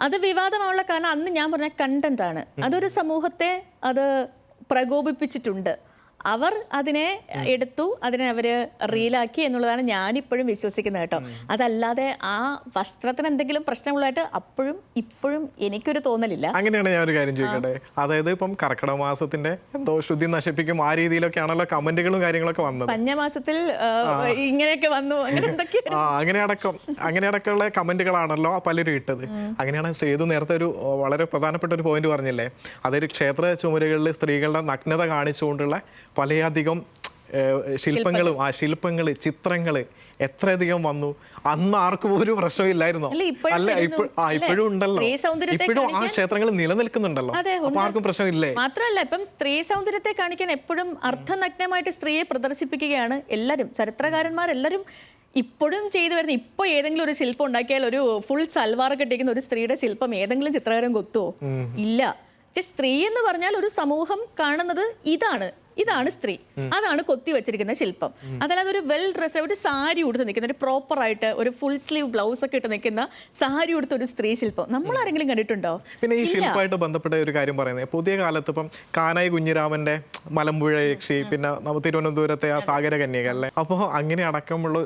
അത് വിവാദമായുള്ള കാരണം അന്ന് ഞാൻ പറഞ്ഞ കണ്ടന്റ് ആണ്, അതൊരു സമൂഹത്തെ അത് പ്രകോപിപ്പിച്ചിട്ടുണ്ട്. അവർ അതിനെ എടുത്തു, അതിനെ അവർ റീലാക്കി എന്നുള്ളതാണ് ഞാനിപ്പോഴും വിശ്വസിക്കുന്നത് കേട്ടോ. അതല്ലാതെ ആ വസ്ത്രത്തിന് എന്തെങ്കിലും പ്രശ്നമുള്ളതായിട്ട് അപ്പോഴും ഇപ്പോഴും എനിക്കൊരു തോന്നലില്ല. അങ്ങനെയാണ് ഞാൻ ഒരു കാര്യം ചോദിക്കട്ടെ, അതായത് ഇപ്പം കർക്കിടക മാസത്തിന്റെ എന്തോ ശുദ്ധി നശിപ്പിക്കും ആ രീതിയിലൊക്കെ ആണല്ലോ കമന്റുകളും കാര്യങ്ങളൊക്കെ വന്നത്. പഞ്ഞമാസത്തിൽ ഇങ്ങനെയൊക്കെ വന്നു, അങ്ങനെ അടക്കമുള്ള കമന്റുകളാണല്ലോ പലരും ഇട്ടത്. അങ്ങനെയാണ് സേതു നേരത്തെ ഒരു വളരെ പ്രധാനപ്പെട്ട ഒരു പോയിന്റ് പറഞ്ഞില്ലേ, അതൊരു ക്ഷേത്ര ചുമരുകളിൽ സ്ത്രീകളുടെ നഗ്നത കാണിച്ചുകൊണ്ടുള്ള പലയധികം ശില്പങ്ങളും, ആ ശില്പങ്ങൾ, ചിത്രങ്ങൾ എത്രയധികം വന്നു. അന്ന് ആർക്കും ഒരു പ്രശ്നമില്ലായിരുന്നോ? അല്ല, ഇപ്പോഴും ഉണ്ടല്ലോ, ഇപ്പോഴും ആ ക്ഷേത്രങ്ങൾ നിലനിൽക്കുന്നുണ്ടല്ലോ, അപ്പൊ ആർക്കും പ്രശ്നമില്ലേ? മാത്രമല്ല, ഇപ്പം സ്ത്രീ സൗന്ദര്യത്തെ കാണിക്കാൻ എപ്പോഴും അർദ്ധനഗ്നമായിട്ട് സ്ത്രീയെ പ്രദർശിപ്പിക്കുകയാണ് എല്ലാവരും, ചരിത്രകാരന്മാരെല്ലാവരും ഇപ്പോഴും ചെയ്തു വരുന്നത്. ഇപ്പോൾ ഏതെങ്കിലും ഒരു ശില്പം ഉണ്ടാക്കിയാൽ ഒരു ഫുൾ സൽവാർ കെട്ടിക്കുന്ന ഒരു സ്ത്രീയുടെ ശില്പം ഏതെങ്കിലും ചിത്രകാരൻ കൊത്തുവോ? ഇല്ല. സ്ത്രീ എന്ന് പറഞ്ഞാൽ ഒരു സമൂഹം കാണുന്നത് ഇതാണ് സ്ത്രീ, അതാണ് കൊത്തി വെച്ചിരിക്കുന്ന ശില്പം. അതല്ലാതെ ഒരു വെൽ ഡ്രസ്ഡ്, ഒരു സാരി ഉടുത്ത് നിൽക്കുന്ന, ഒരു പ്രോപ്പറായിട്ട് ഒരു ഫുൾ സ്ലീവ് ബ്ലൗസ് ഒക്കെ ഇട്ട് നിൽക്കുന്ന സാരി ഉടുത്ത ഒരു സ്ത്രീ ശില്പം നമ്മൾ ആരെങ്കിലും കണ്ടിട്ടുണ്ടോ? പിന്നെ ഈ ശില്പമായിട്ട് ബന്ധപ്പെട്ട ഒരു കാര്യം പറയുന്നത്, പുതിയ കാലത്ത് ഇപ്പം കാനായി കുഞ്ഞിരാമന്റെ മലമ്പുഴ യക്ഷി, പിന്നെ തിരുവനന്തപുരത്തെ ആ സാഗര കന്യക അല്ലേ, അപ്പോൾ അങ്ങനെ അടക്കമുള്ള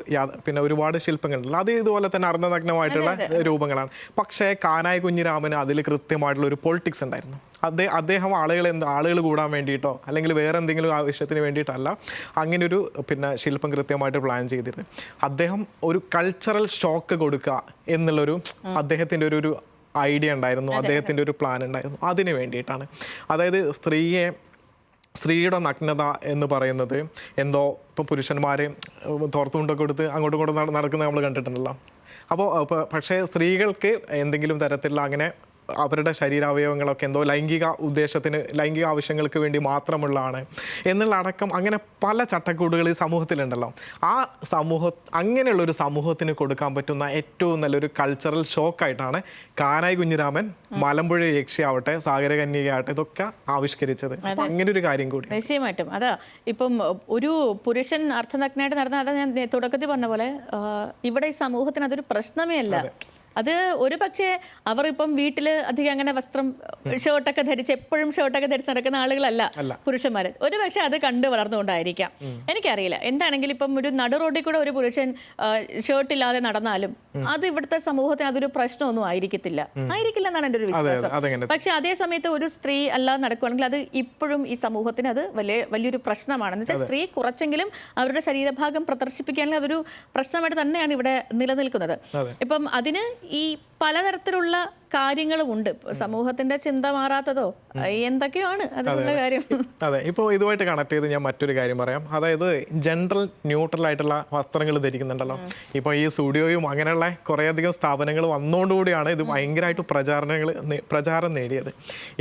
പിന്നെ ഒരുപാട് ശില്പങ്ങളുണ്ടല്ലോ, അത് ഇതുപോലെ തന്നെ അർദ്ധനഗ്നമായിട്ടുള്ള രൂപങ്ങളാണ്. പക്ഷേ കാനായി കുഞ്ഞിരാമന് അതിൽ കൃത്യമായിട്ടുള്ള ഒരു പൊളിറ്റിക്സ് ഉണ്ടായിരുന്നു. അദ്ദേഹം ആളുകൾ കൂടാൻ വേണ്ടിയിട്ടോ അല്ലെങ്കിൽ വേറെ എന്തെങ്കിലും ആവശ്യത്തിന് വേണ്ടിയിട്ടല്ല അങ്ങനെ ഒരു പിന്നെ ശില്പം കൃത്യമായിട്ട് പ്ലാൻ ചെയ്തിരുന്നത്. അദ്ദേഹം ഒരു കൾച്ചറൽ ഷോക്ക് കൊടുക്കുക എന്നുള്ളൊരു അദ്ദേഹത്തിൻ്റെ ഒരു ഐഡിയ ഉണ്ടായിരുന്നു, അദ്ദേഹത്തിൻ്റെ ഒരു പ്ലാൻ ഉണ്ടായിരുന്നു. അതിന് വേണ്ടിയിട്ടാണ്. അതായത് സ്ത്രീയുടെ നഗ്നത എന്ന് പറയുന്നത് എന്തോ ഇപ്പോൾ പുരുഷന്മാർ തോർത്തുകൊണ്ടൊക്കെ കൊടുത്ത് അങ്ങോട്ടും ഇങ്ങോട്ടും നടക്കുന്നത് നമ്മൾ കണ്ടിട്ടുണ്ടല്ലോ. അപ്പോൾ പക്ഷേ സ്ത്രീകൾക്ക് എന്തെങ്കിലും തരത്തിലുള്ള അങ്ങനെ അവരുടെ ശരീരാവയവങ്ങളൊക്കെ എന്തോ ലൈംഗിക ആവശ്യങ്ങൾക്ക് വേണ്ടി മാത്രമുള്ളതാണ് എന്നുള്ള അടക്കം അങ്ങനെ പല ചട്ടക്കൂടുകൾ ഈ സമൂഹത്തിലുണ്ടല്ലോ. ആ അങ്ങനെയുള്ളൊരു സമൂഹത്തിന് കൊടുക്കാൻ പറ്റുന്ന ഏറ്റവും നല്ലൊരു കൾച്ചറൽ ഷോക്കായിട്ടാണ് കാനായി കുഞ്ഞിരാമൻ മലമ്പുഴ യക്ഷി ആവട്ടെ സാഗര കന്യകയാവട്ടെ ഇതൊക്കെ ആവിഷ്കരിച്ചത്. അപ്പം അങ്ങനെ ഒരു കാര്യം കൂടി നിശ്ചയമായിട്ടും അതാ. ഇപ്പം ഒരു പുരുഷൻ അർത്ഥനഗ്നായിട്ട് നടന്ന, അതാ ഞാൻ തുടക്കത്തിൽ പറഞ്ഞ പോലെ, ഇവിടെ ഈ സമൂഹത്തിന് അതൊരു പ്രശ്നമേ അല്ല. അത് ഒരു പക്ഷേ അവർ ഇപ്പം വീട്ടിൽ അധികം അങ്ങനെ വസ്ത്രം ഷർട്ടൊക്കെ ധരിച്ച് എപ്പോഴും ഷർട്ടൊക്കെ ധരിച്ച് നടക്കുന്ന ആളുകളല്ല പുരുഷന്മാർ. ഒരു പക്ഷേ അത് കണ്ടു വളർന്നുകൊണ്ടായിരിക്കാം, എനിക്കറിയില്ല. എന്താണെങ്കിലും ഇപ്പം ഒരു നടു റോഡിൽ കൂടെ ഒരു പുരുഷൻ ഷർട്ടില്ലാതെ നടന്നാലും അത് ഇവിടുത്തെ സമൂഹത്തിന് അതൊരു പ്രശ്നമൊന്നും ആയിരിക്കില്ല എന്നാണ് എൻ്റെ ഒരു വിശ്വാസം. പക്ഷെ അതേ സമയത്ത് ഒരു സ്ത്രീ അല്ലാതെ നടക്കുകയാണെങ്കിൽ അത് ഇപ്പോഴും ഈ സമൂഹത്തിന് അത് വലിയൊരു പ്രശ്നമാണ്. എന്ന് വെച്ചാൽ സ്ത്രീ കുറച്ചെങ്കിലും അവരുടെ ശരീരഭാഗം പ്രദർശിപ്പിക്കുകയാണെങ്കിൽ അതൊരു പ്രശ്നമായിട്ട് തന്നെയാണ് ഇവിടെ നിലനിൽക്കുന്നത്. ഇപ്പം അതിന് ഈ പലതരത്തിലുള്ള കാര്യങ്ങളും ഉണ്ട്. സമൂഹത്തിന്റെ ചിന്ത മാറാത്തതോ എന്തൊക്കെയാണ് അതിനുള്ള കാര്യം. അതെ, ഇപ്പോൾ ഇതുമായിട്ട് കണക്ട് ചെയ്ത് ഞാൻ മറ്റൊരു കാര്യം പറയാം. അതായത് ജെൻഡർ ന്യൂട്രൽ ആയിട്ടുള്ള വസ്ത്രങ്ങൾ ധരിക്കുന്നുണ്ടല്ലോ. ഇപ്പോൾ ഈ സ്റ്റുഡിയോയും അങ്ങനെയുള്ള കുറേയധികം സ്ഥാപനങ്ങൾ വന്നുകൊണ്ടുകൂടിയാണ് ഇത് ഭയങ്കരമായിട്ട് പ്രചാരം നേടിയത്.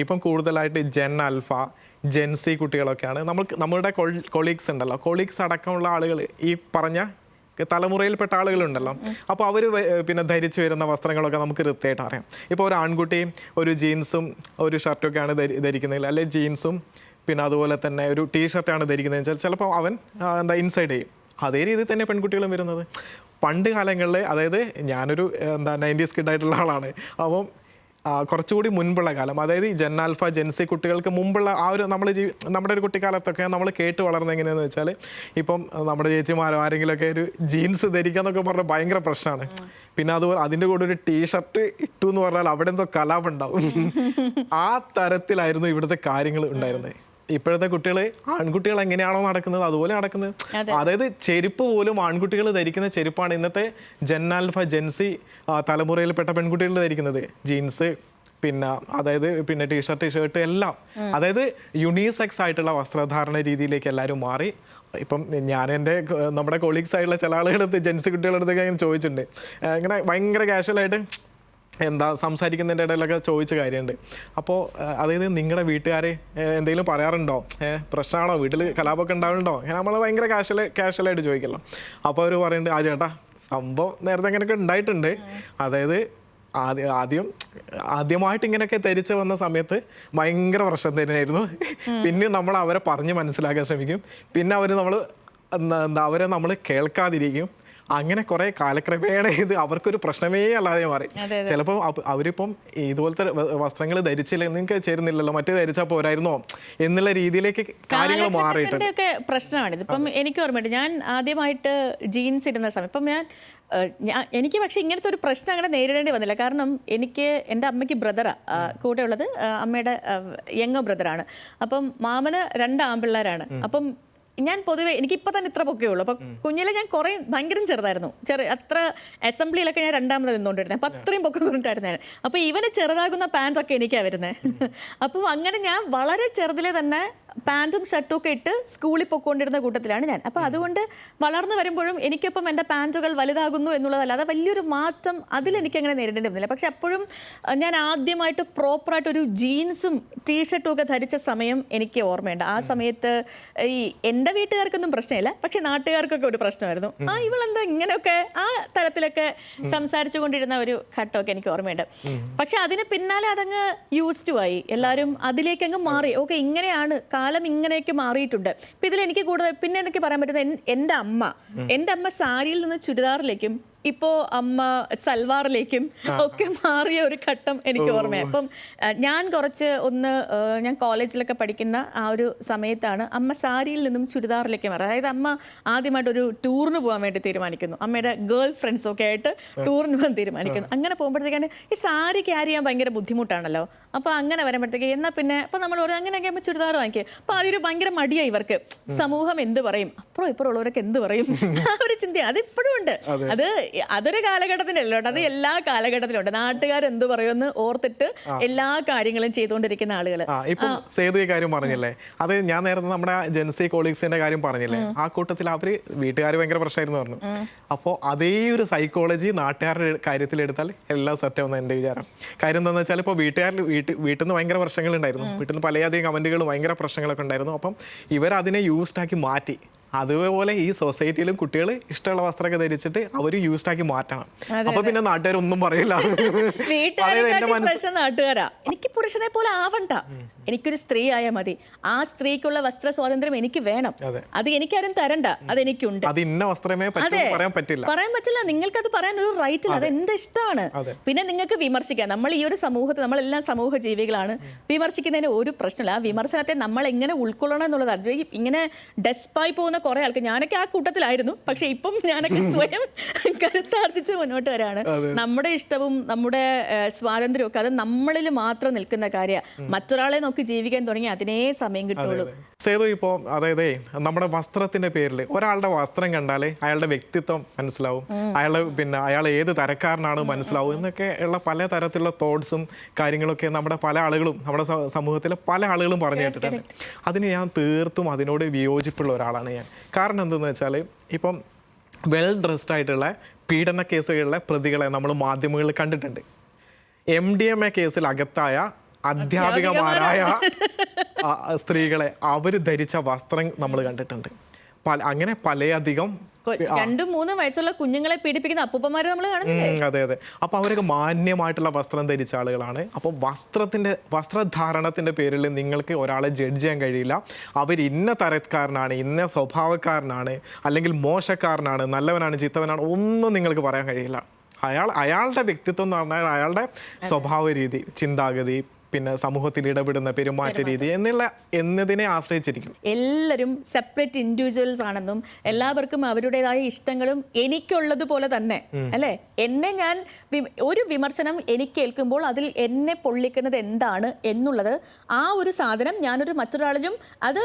ഇപ്പം കൂടുതലായിട്ട് ജെൻ ആൽഫ, ജെൻസി കുട്ടികളൊക്കെയാണ് നമ്മളുടെ കൊളീഗ്സ് ഉണ്ടല്ലോ, കൊളീഗ്സ് അടക്കമുള്ള ആളുകൾ ഈ പറഞ്ഞ തലമുറയിൽപ്പെട്ട ആളുകളുണ്ടല്ലോ. അപ്പോൾ അവർ പിന്നെ ധരിച്ചു വരുന്ന വസ്ത്രങ്ങളൊക്കെ നമുക്ക് കൃത്യമായിട്ട് അറിയാം. ഇപ്പോൾ ഒരു ആൺകുട്ടി ഒരു ജീൻസും ഒരു ഷർട്ടൊക്കെയാണ് ധരിക്കുന്നതിൽ, അല്ലെങ്കിൽ ജീൻസും പിന്നെ അതുപോലെ തന്നെ ഒരു ടീഷർട്ടാണ് ധരിക്കുന്നതെന്ന് വെച്ചാൽ ചിലപ്പോൾ അവൻ ഇൻസൈഡ് ചെയ്യും. അതേ രീതിയിൽ തന്നെ പെൺകുട്ടികളും വരുന്നത്. പണ്ട് കാലങ്ങളിൽ, അതായത് ഞാനൊരു 90s കിഡായിട്ടുള്ള ആളാണ്, അപ്പം കുറച്ചുകൂടി മുൻപുള്ള കാലം, അതായത് ഈ ജെൻ ആൽഫ ജെൻസി കുട്ടികൾക്ക് മുമ്പുള്ള ആ ഒരു നമ്മുടെ ഒരു കുട്ടിക്കാലത്തൊക്കെ നമ്മൾ കേട്ട് വളർന്നത് എങ്ങനെയാണെന്ന് വെച്ചാൽ, ഇപ്പം നമ്മുടെ ചേച്ചിമാരോ ആരെങ്കിലുമൊക്കെ ഒരു ജീൻസ് ധരിക്കുക എന്നൊക്കെ പറഞ്ഞാൽ ഭയങ്കര പ്രശ്നമാണ്. പിന്നെ അതുപോലെ അതിൻ്റെ കൂടെ ഒരു ടീഷർട്ട് ഇട്ടു എന്ന് പറഞ്ഞാൽ അവിടെ എന്തോ കലാപുണ്ടാവും. ആ തരത്തിലായിരുന്നു ഇവിടുത്തെ കാര്യങ്ങൾ ഉണ്ടായിരുന്നത്. ഇപ്പോഴത്തെ ആൺകുട്ടികൾ എങ്ങനെയാണോ നടക്കുന്നത് അതുപോലെ നടക്കുന്നത്. അതായത് ചെരുപ്പ് പോലും ആൺകുട്ടികൾ ധരിക്കുന്ന ചെരുപ്പാണ് ഇന്നത്തെ ജെൻ ആൽഫ ജെൻസി തലമുറയിൽപ്പെട്ട പെൺകുട്ടികൾ ധരിക്കുന്നത്. ജീൻസ് പിന്നെ അതായത് പിന്നെ ടീഷർട്ട് ഷർട്ട് എല്ലാം അതായത് യുണീസെക്സ് ആയിട്ടുള്ള വസ്ത്രധാരണ രീതിയിലേക്ക് എല്ലാവരും മാറി. ഇപ്പം ഞാൻ എൻ്റെ നമ്മുടെ കൊളീഗ്സ് ആയിട്ടുള്ള ചില ആളുകളടുത്ത് ജെൻസ് കുട്ടികളടുത്തൊക്കെ ഇങ്ങനെ ചോദിച്ചിട്ടുണ്ട്, ഇങ്ങനെ ഭയങ്കര കാഷ്വലായിട്ട് എന്താ സംസാരിക്കുന്നതിൻ്റെ ഇടയിലൊക്കെ ചോദിച്ച കാര്യമുണ്ട്. അപ്പോൾ അതായത് നിങ്ങളുടെ വീട്ടുകാർ എന്തെങ്കിലും പറയാറുണ്ടോ, പ്രശ്നമാണോ, വീട്ടിൽ കലാപമൊക്കെ ഉണ്ടാവുന്നുണ്ടോ, അങ്ങനെ നമ്മൾ ഭയങ്കര കാഷ്വലായിട്ട് ചോദിക്കല്ലോ. അപ്പോൾ അവർ പറയുന്നുണ്ട്, ആ ചേട്ടാ സംഭവം നേരത്തെ അങ്ങനെയൊക്കെ ഉണ്ടായിട്ടുണ്ട്. അതായത് ആദ്യമായിട്ട് ഇങ്ങനെയൊക്കെ ധരിച്ച് വന്ന സമയത്ത് ഭയങ്കര പ്രശ്നം തന്നെയായിരുന്നു. പിന്നെ നമ്മൾ അവരെ പറഞ്ഞ് മനസ്സിലാക്കാൻ ശ്രമിക്കും, പിന്നെ അവരെ നമ്മൾ കേൾക്കാതിരിക്കും. അങ്ങനെ കുറെ കാലക്രമേണ ഇത് അവർക്കൊരു പ്രശ്നമേ അല്ലാതെ മാറി. ചിലപ്പോൾ അവരിപ്പം ഇതുപോലത്തെ വസ്ത്രങ്ങൾ ധരിച്ചില്ല, നിങ്ങൾക്ക് ചേരുന്നില്ലല്ലോ, മറ്റേ ധരിച്ചാൽ പോരായിരുന്നോ എന്നുള്ള രീതിയിലേക്ക് കാര്യങ്ങൾ മാറിയിട്ടുണ്ട്. പ്രശ്നമാണ് ഇതിപ്പം. എനിക്ക് ഓർമ്മയുണ്ട്, ഞാൻ ആദ്യമായിട്ട് ജീൻസ് ഇടുന്ന സമയം ഇപ്പം എനിക്ക് പക്ഷേ ഇങ്ങനത്തെ ഒരു പ്രശ്നം അങ്ങനെ നേരിടേണ്ടി വന്നില്ല. കാരണം എൻ്റെ അമ്മയ്ക്ക് ബ്രദറാണ് കൂടെ ഉള്ളത്, അമ്മയുടെ യങ്ങോ ബ്രദറാണ്. അപ്പം മാമന് 2 ആൺപിള്ളേരാണ്. അപ്പം ഞാൻ പൊതുവേ എനിക്കിപ്പോൾ തന്നെ ഇത്ര പൊക്കേ ഉള്ളൂ. അപ്പം കുഞ്ഞിലെ ഞാൻ ഭയങ്കര ചെറുതായിരുന്നു. അത്ര അസംബ്ലിയിലൊക്കെ ഞാൻ 2ാമത് നിന്നുകൊണ്ടിരുന്നത്. അപ്പം അത്രയും പൊക്കം കൊണ്ടിട്ടായിരുന്നു ഞാൻ. അപ്പോൾ ഇവന് ചെറുതാകുന്ന പാൻറ്റൊക്കെ എനിക്കാണ് വരുന്നത്. അപ്പം അങ്ങനെ ഞാൻ വളരെ ചെറുതിലെ തന്നെ പാൻറ്റും ഷർട്ടും ഒക്കെ ഇട്ട് സ്കൂളിൽ പൊയ്ക്കൊണ്ടിരുന്ന കൂട്ടത്തിലാണ് ഞാൻ. അപ്പോൾ അതുകൊണ്ട് വളർന്നു വരുമ്പോഴും എനിക്കൊപ്പം എൻ്റെ പാൻറ്റുകൾ വലുതാകുന്നു എന്നുള്ളതല്ലാതെ വലിയൊരു മാറ്റം അതിലെനിക്കങ്ങനെ നേരിടേണ്ടി വന്നില്ല. പക്ഷെ അപ്പോഴും ഞാൻ ആദ്യമായിട്ട് പ്രോപ്പറായിട്ടൊരു ജീൻസും ടീഷർട്ടും ഒക്കെ ധരിച്ച സമയം എനിക്ക് ഓർമ്മയുണ്ട്. ആ സമയത്ത് എൻ്റെ വീട്ടുകാർക്കൊന്നും പ്രശ്നമില്ല, പക്ഷെ നാട്ടുകാർക്കൊക്കെ ഒരു പ്രശ്നമായിരുന്നു. ഇവളെന്താ ഇങ്ങനെയൊക്കെ ആ തരത്തിലൊക്കെ സംസാരിച്ചു കൊണ്ടിരുന്ന ഒരു ഘട്ടമൊക്കെ എനിക്ക് ഓർമ്മയുണ്ട്. പക്ഷെ അതിന് പിന്നാലെ അതങ്ങ് യൂസ്ഡ് ആയി, എല്ലാവരും അതിലേക്ക് അങ്ങ് മാറി. ഓക്കെ, ഇങ്ങനെയാണ് കാലം, ഇങ്ങനെയൊക്കെ മാറിയിട്ടുണ്ട്. ഇപ്പം ഇതിലെനിക്ക് കൂടുതൽ പിന്നെ എനിക്ക് പറയാൻ പറ്റുന്നത് എൻ്റെ അമ്മ സാരിയിൽ നിന്ന് ചുരിദാറിലേക്കും ഇപ്പോൾ അമ്മ സൽവാറിലേക്കും ഒക്കെ മാറിയ ഒരു ഘട്ടം എനിക്ക് ഓർമ്മയാണ്. അപ്പം ഞാൻ കോളേജിലൊക്കെ പഠിക്കുന്ന ആ ഒരു സമയത്താണ് അമ്മ സാരിയിൽ നിന്നും ചുരിദാറിലേക്ക് മാറി. അതായത് അമ്മ ആദ്യമായിട്ടൊരു ടൂറിന് പോകാൻ വേണ്ടി തീരുമാനിക്കുന്നു. അമ്മയുടെ ഗേൾ ഫ്രണ്ട്സൊക്കെ ആയിട്ട് ടൂറിന് പോകാൻ തീരുമാനിക്കുന്നു. അങ്ങനെ പോകുമ്പോഴത്തേക്കാണ് ഈ സാരി ക്യാരി ചെയ്യാൻ ഭയങ്കര ബുദ്ധിമുട്ടാണല്ലോ. അപ്പോൾ അങ്ങനെ വരുമ്പോഴത്തേക്ക് എന്നാൽ പിന്നെ അപ്പോൾ നമ്മൾ അങ്ങനെയൊക്കെ ആകുമ്പോൾ ചുരിദാർ വാങ്ങിക്കുക. അപ്പോൾ അതൊരു ഭയങ്കര മടിയായി ഇവർക്ക്. സമൂഹം എന്ത് പറയും, അപ്പുറം ഇപ്പുറം ഉള്ളവരൊക്കെ എന്ത് പറയും, ആ ഒരു ചിന്തയാണ്. അതിപ്പോഴും ഉണ്ട്. അതൊരു കാലഘട്ടത്തിലല്ലോ, അത് എല്ലാ കാലഘട്ടത്തിലും ഉണ്ട്. നാട്ടുകാർ എന്ത് പറയുമെന്ന് ഓർത്തിട്ട് എല്ലാ കാര്യങ്ങളും ചെയ്തുകൊണ്ടിരിക്കുന്ന ആളുകൾ. ഇപ്പം സേതു ഈ കാര്യം പറഞ്ഞില്ലേ, അത് ഞാൻ നേരത്തെ നമ്മുടെ ജെൻസി കോളീഗ്സിന്റെ കാര്യം പറഞ്ഞില്ലേ, ആ കൂട്ടത്തിൽ അവര് വീട്ടുകാർ ഭയങ്കര പ്രശ്നമായിരുന്നു പറഞ്ഞു. അപ്പോൾ അതേ ഒരു സൈക്കോളജി നാട്ടുകാരുടെ കാര്യത്തിലെടുത്താൽ എല്ലാം സെറ്റാവുന്ന എൻ്റെ വിചാരം. കാര്യം എന്താണെന്ന് വെച്ചാൽ ഇപ്പോൾ വീട്ടിൽ നിന്ന് ഭയങ്കര പ്രശ്നങ്ങളുണ്ടായിരുന്നു, വീട്ടിൽ നിന്ന് പലയധികം കമന്റുകളും ഭയങ്കര പ്രശ്നങ്ങളൊക്കെ ഉണ്ടായിരുന്നു. അപ്പം ഇവരതിനെ യൂസ്ഡാക്കി മാറ്റി. അതുപോലെ ഈ സൊസൈറ്റിയിലും കുട്ടികൾ ഇഷ്ടമുള്ള വസ്ത്രമൊക്കെ ധരിച്ചിട്ട് അവർ യൂസ്ഡാക്കി മാറ്റണം. അപ്പൊ പിന്നെ നാട്ടുകാരൊന്നും പറയില്ല. നാട്ടുകാരാ, എനിക്ക് പുരുഷനെ പോലെ ആവണ്ട, എനിക്കൊരു സ്ത്രീ ആയാൽ മതി, ആ സ്ത്രീക്കുള്ള വസ്ത്ര സ്വാതന്ത്ര്യം എനിക്ക് വേണം, അത് എനിക്കാരും തരണ്ട, അതെനിക്കുണ്ട്. അത് ഇന്ന വസ്ത്രമേ പറയാൻ പറ്റില്ല. നിങ്ങൾക്കത് പറയാൻ ഒരു റൈറ്റ് ഇല്ല, അത് എന്ത് ഇഷ്ടമാണ്. പിന്നെ നിങ്ങൾക്ക് വിമർശിക്കാം. നമ്മൾ ഈ ഒരു സമൂഹത്തിൽ നമ്മളെല്ലാം സമൂഹ ജീവികളാണ്, വിമർശിക്കുന്നതിന് ഒരു പ്രശ്നമില്ല. ആ വിമർശനത്തെ നമ്മൾ എങ്ങനെ ഉൾക്കൊള്ളണം എന്നുള്ളതാണ്. ഇങ്ങനെ ഡെസ്പായി പോകുന്ന കുറെ ആൾക്ക്, ഞാനൊക്കെ ആ കൂട്ടത്തിലായിരുന്നു, പക്ഷെ ഇപ്പം ഞാനൊക്കെ സ്വയം കരുത്താർജിച്ച് മുന്നോട്ട് വരാണ്. നമ്മുടെ ഇഷ്ടവും നമ്മുടെ സ്വാതന്ത്ര്യവും ഒക്കെ അത് നമ്മളിൽ മാത്രം നിൽക്കുന്ന കാര്യമാണ്. മറ്റൊരാളെ നോക്കി ജീവിക്കാൻ തുടങ്ങി അതിനേ സമയം കിട്ടുള്ളൂ. സേതു, ഇപ്പോൾ അതായത് നമ്മുടെ വസ്ത്രത്തിന്റെ പേരിൽ ഒരാളുടെ വസ്ത്രം കണ്ടാലേ അയാളുടെ വ്യക്തിത്വം മനസ്സിലാവും, അയാൾ ഏത് തരക്കാരനാണ് മനസ്സിലാവും എന്നൊക്കെ ഉള്ള പല തരത്തിലുള്ള തോട്ട്സും കാര്യങ്ങളൊക്കെ നമ്മുടെ പല ആളുകളും നമ്മുടെ സമൂഹത്തിലെ പല ആളുകളും പറഞ്ഞു കേട്ടിട്ടുണ്ട്. അതിന് ഞാൻ തീർത്തും അതിനോട് വിയോജിപ്പുള്ള ഒരാളാണ് ഞാൻ. കാരണം എന്തെന്ന് വെച്ചാൽ ഇപ്പം വെൽ ഡ്രസ്ഡ് ആയിട്ടുള്ള പീഡന കേസുകളിലെ പ്രതികളെ നമ്മൾ മാധ്യമങ്ങളിൽ കണ്ടിട്ടുണ്ട്. MDMA കേസിൽ അകത്തായ അധ്യാപികമാരായ സ്ത്രീകളെ അവർ ധരിച്ച വസ്ത്രം നമ്മൾ കണ്ടിട്ടുണ്ട്. അങ്ങനെ പലയധികം 2-3 വയസ്സുള്ള കുഞ്ഞുങ്ങളെ പീഡിപ്പിക്കുന്ന അപ്പൂപ്പന്മാരെ നമ്മൾ കാണുന്നില്ലേ? അതെ. അപ്പോൾ അവരൊക്കെ മാന്യമായിട്ടുള്ള വസ്ത്രം ധരിച്ച ആളുകളാണ്. അപ്പോൾ വസ്ത്രധാരണത്തിന്റെ പേരിൽ നിങ്ങൾക്ക് ഒരാളെ ജഡ്ജ് ചെയ്യാൻ കഴിയില്ല. അവർ ഇന്ന തരക്കാരനാണ്, ഇന്ന സ്വഭാവക്കാരനാണ്, അല്ലെങ്കിൽ മോശക്കാരനാണ്, നല്ലവനാണ്, ചീത്തവനാണ്, ഒന്നും നിങ്ങൾക്ക് പറയാൻ കഴിയില്ല. അയാളുടെ വ്യക്തിത്വം എന്ന് പറഞ്ഞാൽ അയാളുടെ സ്വഭാവ രീതി, ചിന്താഗതി, പിന്നെ സമൂഹത്തിൽ ഇടപെടുന്ന പെരുമാറ്റ രീതി എന്നതിനെ ആശ്രയിച്ചിരിക്കും. എല്ലാവരും സെപ്പറേറ്റ് ഇൻഡിവിജ്വൽസ് ആണെന്നും എല്ലാവർക്കും അവരുടേതായ ഇഷ്ടങ്ങളും എനിക്കുള്ളതുപോലെ തന്നെ അല്ലേ, എന്നെ ഞാൻ ഒരു വിമർശനം എനിക്ക് കേൾക്കുമ്പോൾ അതിൽ എന്നെ പൊള്ളിക്കുന്നത് എന്താണ് എന്നുള്ളത് ആ ഒരു സാധനം ഞാനൊരു മറ്റൊരാളിലും അത്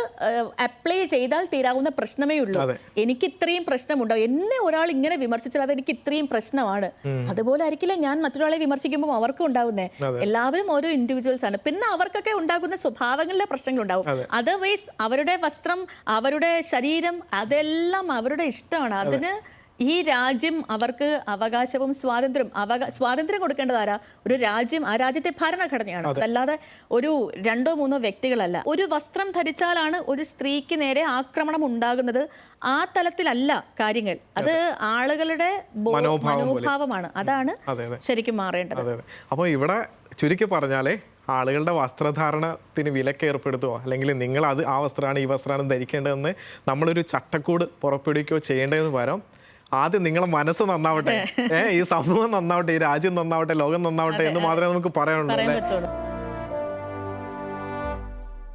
അപ്ലൈ ചെയ്താൽ തീരാവുന്ന പ്രശ്നമേ ഉള്ളൂ. എനിക്ക് ഇത്രയും പ്രശ്നമുണ്ടാവും, എന്നെ ഒരാൾ ഇങ്ങനെ വിമർശിച്ചാൽ അത് എനിക്ക് ഇത്രയും പ്രശ്നമാണ്. അതുപോലെ ആയിരിക്കില്ല ഞാൻ മറ്റൊരാളെ വിമർശിക്കുമ്പോൾ അവർക്കും ഉണ്ടാവുന്നേ. എല്ലാവരും ഓരോ ഇൻഡിവിജ്വൽസ് ആണ്. പിന്നെ അവർക്കൊക്കെ ഉണ്ടാകുന്ന സ്വഭാവങ്ങളിലെ പ്രശ്നങ്ങളുണ്ടാവും. അതർവൈസ് അവരുടെ വസ്ത്രം, അവരുടെ ശരീരം, അതെല്ലാം അവരുടെ ഇഷ്ടമാണ്. അതിന് ഈ രാജ്യം അവർക്ക് അവകാശവും സ്വാതന്ത്ര്യം കൊടുക്കേണ്ടത് ആരാ? ഒരു രാജ്യം, ആ രാജ്യത്തെ ഭരണഘടനയാണ്. അതല്ലാതെ ഒരു 2-3 വ്യക്തികളല്ല. ഒരു വസ്ത്രം ധരിച്ചാലാണ് ഒരു സ്ത്രീക്ക് നേരെ ആക്രമണം ഉണ്ടാകുന്നത്. ആ തലത്തിലല്ല കാര്യങ്ങൾ. അത് ആളുകളുടെ മനോഭാവമാണ്. അതാണ് ശരിക്കും മാറേണ്ടത്. അപ്പോൾ ഇവിടെ ചുരുക്കി പറഞ്ഞാലേ ആളുകളുടെ വസ്ത്രധാരണത്തിന് വിലക്ക് ഏർപ്പെടുത്തുകയോ അല്ലെങ്കിൽ നിങ്ങൾ ആ വസ്ത്രമാണ് ഈ വസ്ത്രമാണ് ധരിക്കേണ്ടതെന്ന് നമ്മളൊരു ചട്ടക്കൂട് പുറപ്പെടുവിക്കുകയോ ചെയ്യേണ്ടതെന്ന് പകരം ആദ്യം നിങ്ങളെ മനസ്സ് നന്നാവട്ടെ, ഈ സമൂഹം നന്നാവട്ടെ, ഈ രാജ്യം നന്നാവട്ടെ, ലോകം നന്നാവട്ടെ എന്ന് മാത്രമേ നമുക്ക് പറയാനുള്ളൂ.